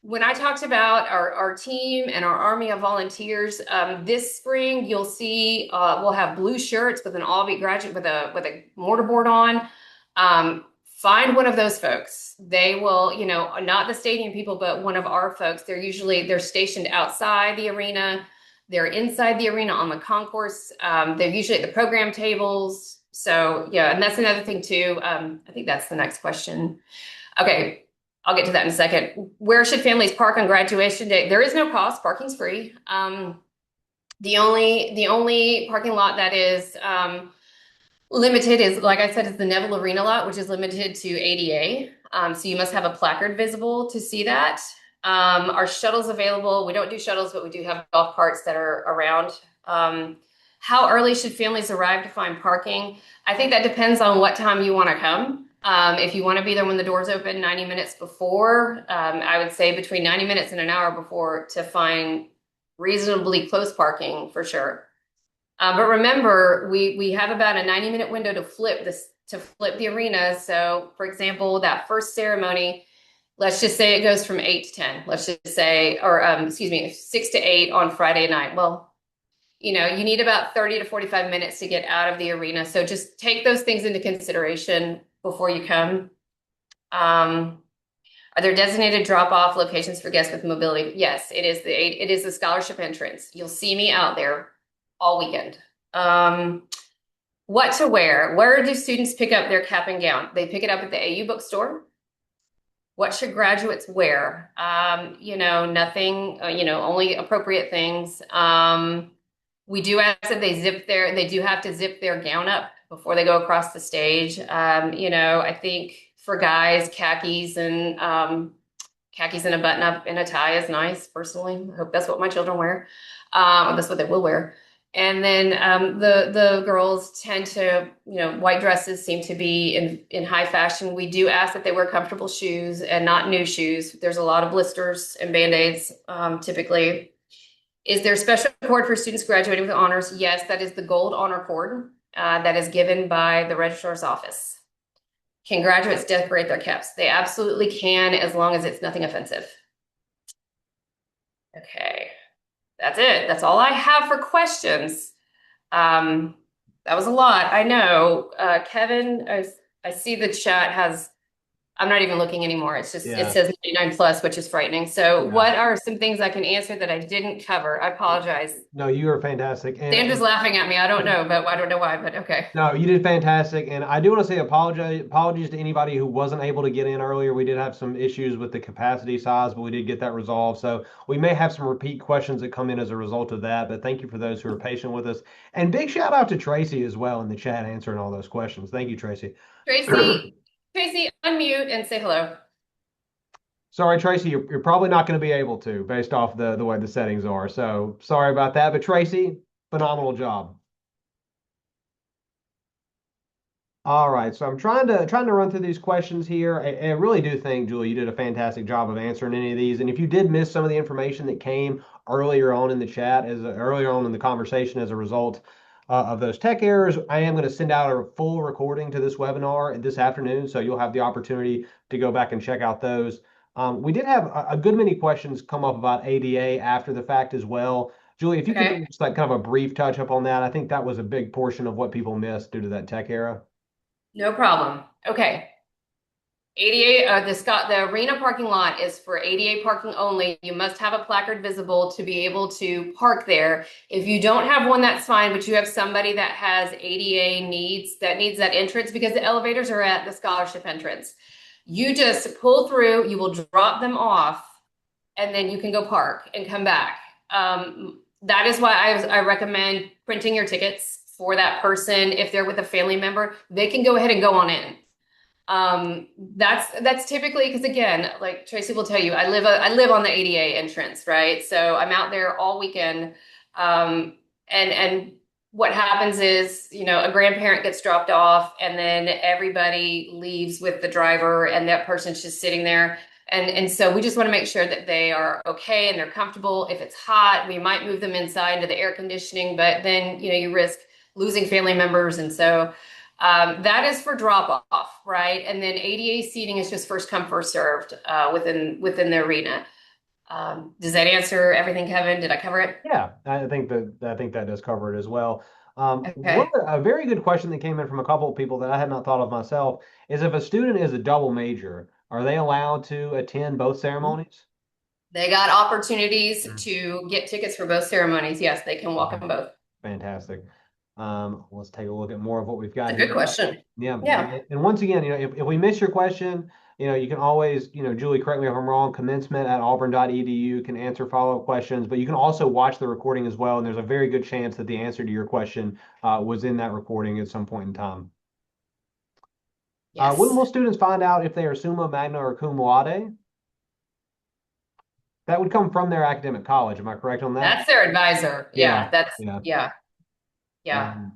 when I talked about our team and our army of volunteers, this spring you'll see we'll have blue shirts with an all-beat graduate with a mortarboard on. Find one of those folks. They will, not the stadium people, but one of our folks. They're stationed outside the arena. They're inside the arena on the concourse. They're usually at the program tables. So yeah, and that's another thing too. I think that's the next question. Okay. I'll get to that in a second. Where should families park on graduation day? There is no cost. Parking's free. The only parking lot that is limited is, like I said, is the Neville Arena lot, which is limited to ADA. So you must have a placard visible to see that. Our shuttles available. We don't do shuttles, but we do have golf carts that are around. How early should families arrive to find parking? I think that depends on what time you want to come. If you want to be there when the doors open 90 minutes before, I would say between 90 minutes and an hour before to find reasonably close parking for sure. But remember, we have about a 90-minute window to flip the arena. So for example, that first ceremony, let's just say it goes from 8 to 10. Let's just say, or excuse me, 6 to 8 on Friday night. Well, you need about 30 to 45 minutes to get out of the arena. So just take those things into consideration before you come. Are there designated drop-off locations for guests with mobility? Yes, it is the scholarship entrance. You'll see me out there all weekend. What to wear? Where do students pick up their cap and gown? They pick it up at the AU bookstore. What should graduates wear? Nothing, only appropriate things. We do ask that they do have to zip their gown up before they go across the stage. I think for guys, khakis and a button up and a tie is nice, personally. I hope that's what my children wear. That's what they will wear. And then the girls tend to, white dresses seem to be in high fashion. We do ask that they wear comfortable shoes and not new shoes. There's a lot of blisters and Band-Aids typically. Is there a special cord for students graduating with honors? Yes, that is the gold honor cord that is given by the registrar's office. Can graduates decorate their caps? They absolutely can, as long as it's nothing offensive. Okay, that's it. That's all I have for questions. That was a lot, I know. Kevin, I see the chat has, I'm not even looking anymore. It's just, It says 99 plus, which is frightening. So what are some things I can answer that I didn't cover? I apologize. No, you are fantastic. Sandra's laughing at me. I don't know, but I don't know why, but okay. No, you did fantastic. And I do want to say apologies to anybody who wasn't able to get in earlier. We did have some issues with the capacity size, but we did get that resolved. So we may have some repeat questions that come in as a result of that. But thank you for those who are patient with us. And big shout out to Tracy as well in the chat answering all those questions. Thank you, Tracy. Tracy, unmute and say hello. Sorry, Tracy, you're probably not going to be able to based off the way the settings are. So sorry about that. But Tracy, phenomenal job. All right, so I'm trying to run through these questions here. I really do think, Julie, you did a fantastic job of answering any of these. And if you did miss some of the information that came earlier on in the chat, earlier on in the conversation as a result of those tech errors, I am going to send out a full recording to this webinar this afternoon, so you'll have the opportunity to go back and check out those. We did have a good many questions come up about ADA after the fact as well. Julie, if you could do just like kind of a brief touch up on that, I think that was a big portion of what people missed due to that tech era. No problem. Okay. ADA, the arena parking lot is for ADA parking only. You must have a placard visible to be able to park there. If you don't have one, that's fine, but you have somebody that has ADA needs, that needs that entrance because the elevators are at the scholarship entrance. You just pull through, you will drop them off, and then you can go park and come back. That is why I recommend printing your tickets for that person. If they're with a family member, they can go ahead and go on in. That's typically because again, like Tracy will tell you, I live on the ADA entrance, right? So I'm out there all weekend. And what happens is, a grandparent gets dropped off and then everybody leaves with the driver and that person's just sitting there. And so we just want to make sure that they are okay and they're comfortable. If it's hot, we might move them inside into the air conditioning, but then, you risk losing family members. And so that is for drop off, right? And then ADA seating is just first come, first served within the arena. Does that answer everything, Kevin? Did I cover it? Yeah, I think that does cover it as well. Okay. A very good question that came in from a couple of people that I had not thought of myself is if a student is a double major, are they allowed to attend both ceremonies? They got opportunities Mhm. to get tickets for both ceremonies. Yes, they can walk Okay, in both. fantastic. Let's take a look at more of what we've got It's a good here. question. Yeah, Yeah. and once again, if we miss your question, you can always, Julie, correct me if I'm wrong, commencement at auburn.edu can answer follow-up questions, but you can also watch the recording as well, and there's a very good chance that the answer to your question was in that recording at some point in time. When Yes. will students find out if they are summa, magna, or cum laude? That would come from their academic college. Am I correct on that? That's their advisor. Yeah, Yeah, that's yeah. yeah, yeah. Um,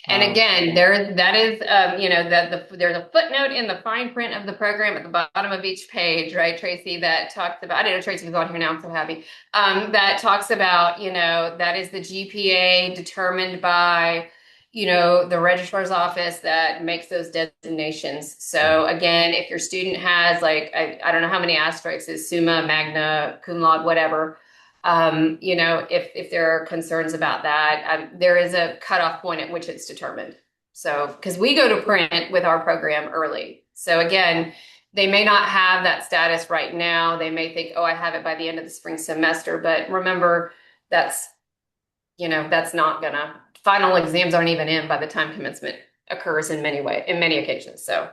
And uh, again, that is, there's a footnote in the fine print of the program at the bottom of each page, right, Tracy, that talks about, I didn't know Tracy was on here now, I'm so happy. That talks about, that is the GPA determined by, the registrar's office that makes those designations. yeah. So again, if your student has like, I don't know how many asterisks is summa, magna, cum laude, whatever, if there are concerns about that, there is a cutoff point at which it's determined. So, because we go to print with our program early. So again, they may not have that status right now. They may think, oh, I have it by the end of the spring semester. But remember, that's, that's not gonna, final exams aren't even in by the time commencement occurs in many occasions. So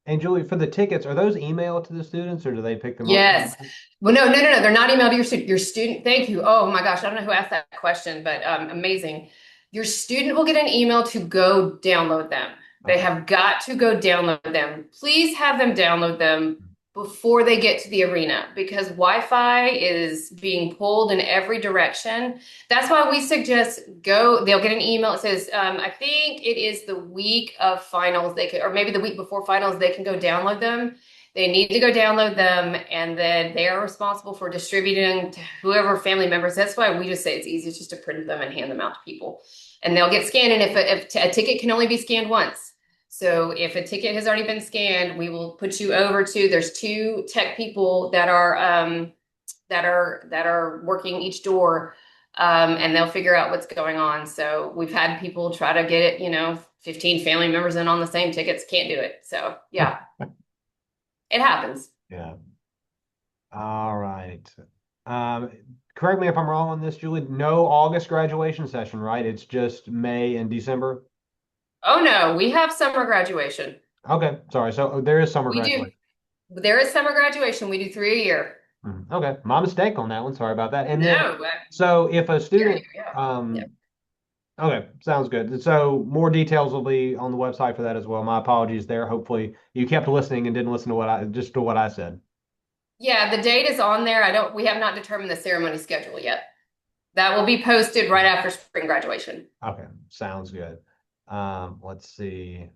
And Julie, for the tickets, are those emailed to the students or do they pick them up? yes. Well, no, no, no, no. They're not emailed to your student. Your student, thank you. Oh my gosh, I don't know who asked that question, but amazing. Your student will get an email to go download them. They Okay. have got to go download them. Please have them download them before they get to the arena because Wi-Fi is being pulled in every direction. That's why we suggest go. They'll get an email. It says, I think it is the week of finals. They could, or maybe the week before finals, they can go download them. They need to go download them, and then they are responsible for distributing to whoever family members. That's why we just say it's easiest just to print them and hand them out to people. And they'll get scanned. And if a ticket can only be scanned once, so if a ticket has already been scanned, we will put you over to, there's two tech people that are working each door, and they'll figure out what's going on. So we've had people try to get it, 15 family members in on the same tickets, can't do it. So yeah, it happens. Yeah. All right. Um, Correct me if I'm wrong on this, Julie. No August graduation session, right? It's just May and December. Oh no, we have summer graduation. Okay, sorry. So there is summer We do. graduation. There is summer graduation. We do 3 a year. Okay, my mistake on that one. Sorry about that. And then, No, so if a here you student, go. Yeah. um, okay, sounds good. So more details will be on the website for that as well. My apologies there. Hopefully you kept listening and didn't listen to what I said. Yeah, the date is on there. We have not determined the ceremony schedule yet. That will be posted right after spring graduation. Okay, sounds good. Let's see.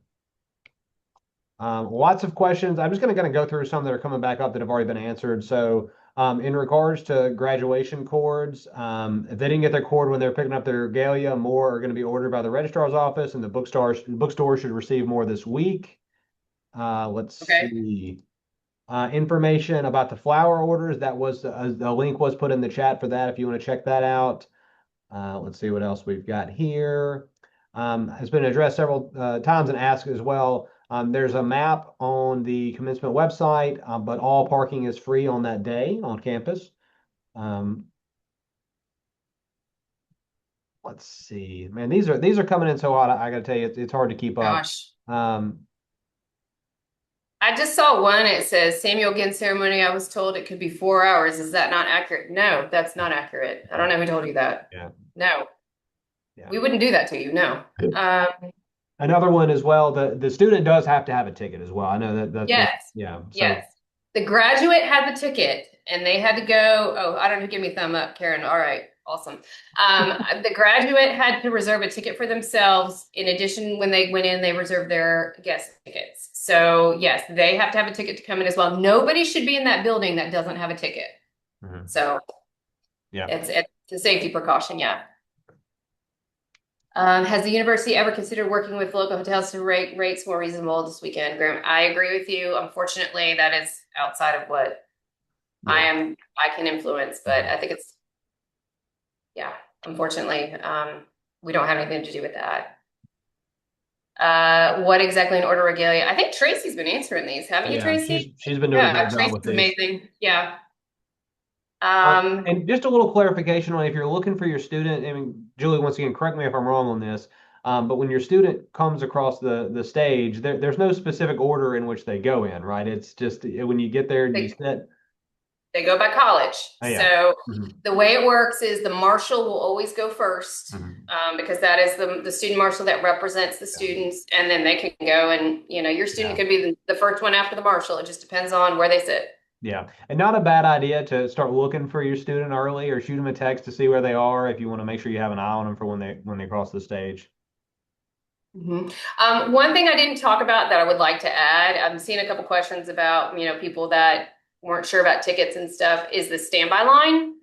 Lots of questions. I'm just going to kind of go through some that are coming back up that have already been answered. So, in regards to graduation cords, if they didn't get their cord when they're picking up their regalia, more are going to be ordered by the registrar's office, and the bookstore should receive more this week. Let's Okay. see. Information about the flower orders. That was the link was put in the chat for that if you want to check that out. Let's see what else we've got here. Has been addressed several times and asked as well. There's a map on the commencement website, but all parking is free on that day on campus. Um, let's see, man, these are coming in so hot. I got to tell you, it's hard to keep up. Gosh. Um, I just saw one. It says Samuel Ginn ceremony. I was told it could be 4 hours. Is that not accurate? No, that's not accurate. I don't know who told you that. yeah, No, yeah. we wouldn't do that to you. No. Um, Another one as well. The student does have to have a ticket as well. I know that yes, yeah. So yes. The graduate had the ticket and they had to go. Oh, I don't know. Give me a thumb up, Karen. All right. Awesome. The graduate had to reserve a ticket for themselves. In addition, when they went in, they reserved their guest tickets. So yes, they have to have a ticket to come in as well. Nobody should be in that building that doesn't have a ticket. mhm. So Yeah. it's a safety precaution. Yeah. Has the university ever considered working with local hotels to rate rates more reasonable this weekend? Graham, I agree with you. Unfortunately, that is outside of what Yeah. I can influence, but I think it's, yeah, unfortunately, we don't have anything to do with that. What exactly in order regalia? I think Tracy's been answering these, haven't you, Yeah, Tracy? she's been doing a Yeah, great job Tracy's with these. amazing. Yeah. And just a little clarification on if you're looking for your student, I mean, Julie, once again, correct me if I'm wrong on this, but when your student comes across the stage, there's no specific order in which they go in, right? It's just when you get there, you They, sit. they go by college. Oh, yeah. So Hmm. the way it works is the marshal will always go first, Hmm. because that is the student marshal that represents the Yeah. students, and then they can go and, your student Yeah. could be the first one after the marshal. It just depends on where they sit. Yeah. And not a bad idea to start looking for your student early or shoot them a text to see where they are if you want to make sure you have an eye on them for when they cross the stage. Mhm. One thing I didn't talk about that I would like to add, I'm seeing a couple questions about, people that weren't sure about tickets and stuff, is the standby line.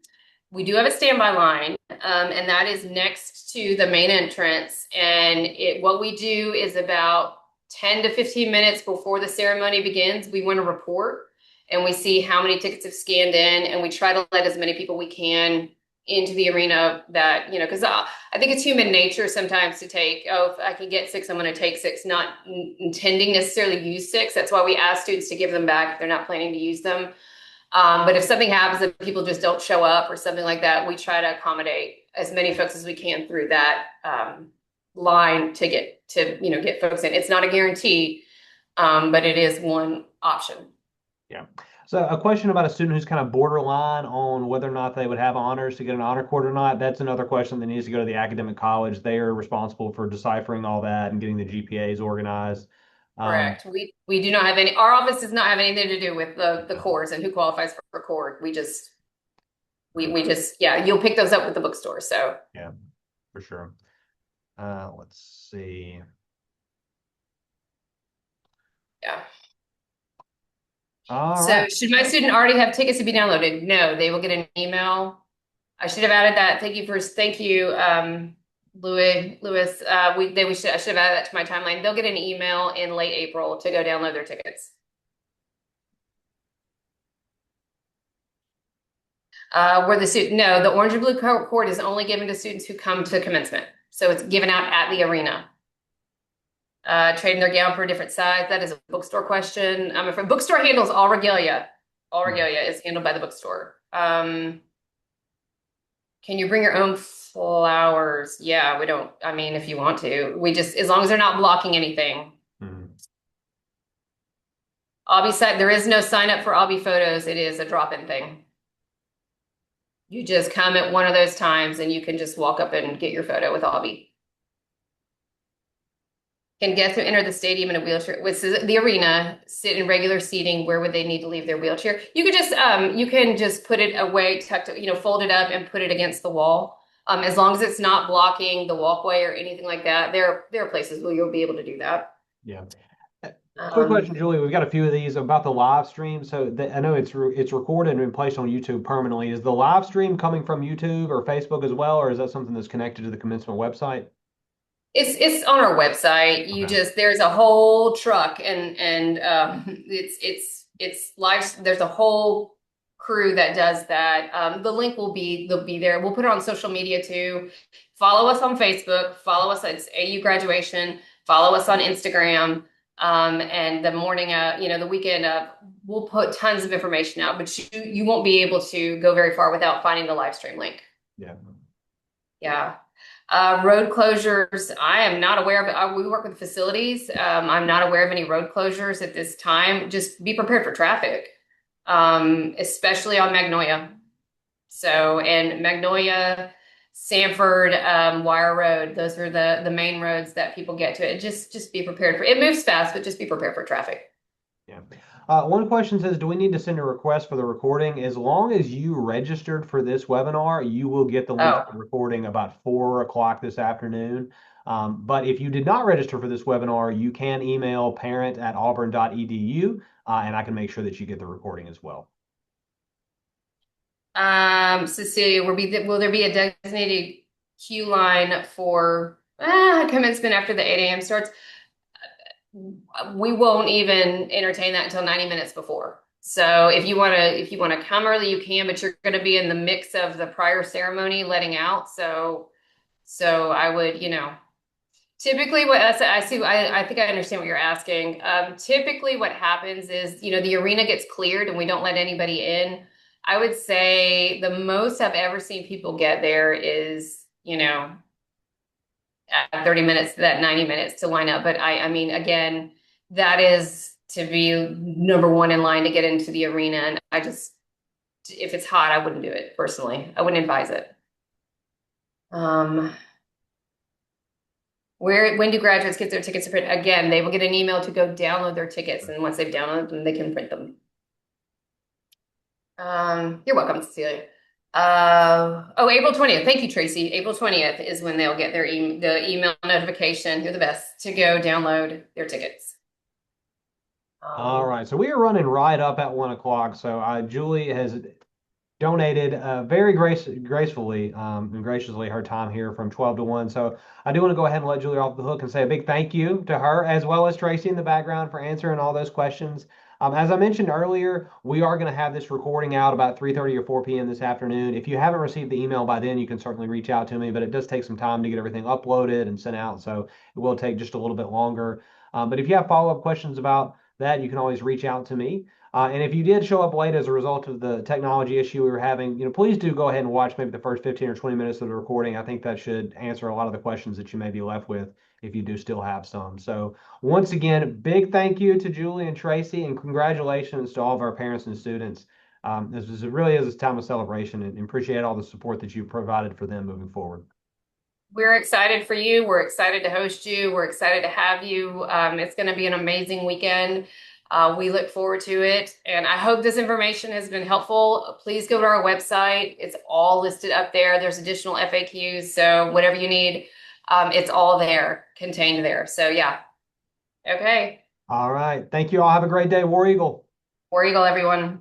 We do have a standby line, and that is next to the main entrance. And what we do is about 10 to 15 minutes before the ceremony begins, we want to report and we see how many tickets have scanned in, and we try to let as many people we can into the arena that, because I think it's human nature sometimes to take, oh, if I can get six, I'm going to take six, not intending necessarily use six. That's why we ask students to give them back if they're not planning to use them. But if something happens and people just don't show up or something like that, we try to accommodate as many folks as we can through that line to get folks in. It's not a guarantee, but it is one option. Yeah. So a question about a student who's kind of borderline on whether or not they would have honors to get an honor cord or not, that's another question that needs to go to the academic college. They are responsible for deciphering all that and getting the GPAs organized. Correct. We do not have any. Our office does not have anything to do with the cores and who qualifies for a cord. We just yeah. You'll pick those up with the bookstore. So Yeah, for sure. Let's see. yeah. All So right. should my student already have tickets to be downloaded? No, they will get an email. I should have added that. Thank you, Lewis. I should have added that to my timeline. They'll get an email in late April to go download their tickets. Where the student, no, the orange and blue cord is only given to students who come to commencement. So it's given out at the arena. Trading their gown for a different size. That is a bookstore question. I'm afraid bookstore handles all regalia. All regalia is handled by the bookstore. Can you bring your own flowers? Yeah, we don't. I mean, if you want to, we just, as long as they're not blocking anything. Mhm. Obby site, there is no sign up for Obby photos. It is a drop-in thing. You just come at one of those times and you can just walk up and get your photo with Obby. Can guests who enter the stadium in a wheelchair, with the arena, sit in regular seating? Where would they need to leave their wheelchair? You can just put it away, tucked, fold it up and put it against the wall. As long as it's not blocking the walkway or anything like that, there are places where you'll be able to do that. Yeah. Quick question, Um, Julie. We've got a few of these about the live stream. So I know it's recorded and placed on YouTube permanently. Is the live stream coming from YouTube or Facebook as well, or is that something that's connected to the commencement website? it's on our website. Okay. There's a whole truck and it's live. There's a whole crew that does that. The link they'll be there. We'll put it on social media too. Follow us on Facebook. Follow us at AU Graduation. Follow us on Instagram. And the morning the weekend we'll put tons of information out, but you won't be able to go very far without finding the live stream link. Yeah. Yeah. Road closures, I am not aware of. We work with facilities. I'm not aware of any road closures at this time. Just be prepared for traffic, especially on Magnolia. So, and Magnolia, Sanford, Wire Road, those are the main roads that people get to it. Just be prepared for it. It moves fast, but just be prepared for traffic. Yeah. One question says, do we need to send a request for the recording? As long as you registered for this webinar, you will get the link to Oh, the recording about 4 o'clock this afternoon. But if you did not register for this webinar, you can email parent@auburn.edu, and I can make sure that you get the recording as well. Cecilia, will there be a designated queue line for commencement after the 8 a.m. starts? We won't even entertain that until 90 minutes before. So if you want to come early, you can, but you're going to be in the mix of the prior ceremony letting out. So I would, typically what I see, I think I understand what you're asking. Typically what happens is, the arena gets cleared and we don't let anybody in. I would say the most I've ever seen people get there is, 30 minutes to that 90 minutes to line up. But I mean, again, that is to be number one in line to get into the arena. And if it's hot, I wouldn't do it personally. I wouldn't advise it. Um, when do graduates get their tickets to print? Again, they will get an email to go download their tickets. And once they've downloaded them, they can print them. You're welcome, Cecilia. April 20th. Thank you, Tracy. April 20th is when they'll get the email notification. You're the best to go download their tickets. All right, so we are running right up at 1 o'clock. So Julie has donated very gracefully and graciously her time here from 12 to 1. So I do want to go ahead and let Julie off the hook and say a big thank you to her, as well as Tracy in the background, for answering all those questions. As I mentioned earlier, we are going to have this recording out about 3:30 or 4 p.m. this afternoon. If you haven't received the email by then, you can certainly reach out to me, but it does take some time to get everything uploaded and sent out, so it will take just a little bit longer. But if you have follow-up questions about that, you can always reach out to me. And if you did show up late as a result of the technology issue we were having, please do go ahead and watch maybe the first 15 or 20 minutes of the recording. I think that should answer a lot of the questions that you may be left with if you do still have some. So once again, big thank you to Julie and Tracy, and congratulations to all of our parents and students. Really is a time of celebration, and appreciate all the support that you've provided for them moving forward. We're excited for you. We're excited to host you. We're excited to have you. It's going to be an amazing weekend. We look forward to it. And I hope this information has been helpful. Please go to our website. It's all listed up there. There's additional FAQs. So whatever you need, it's all there, contained there. So yeah. Okay. All right. Thank you all. Have a great day. War Eagle. War Eagle, everyone.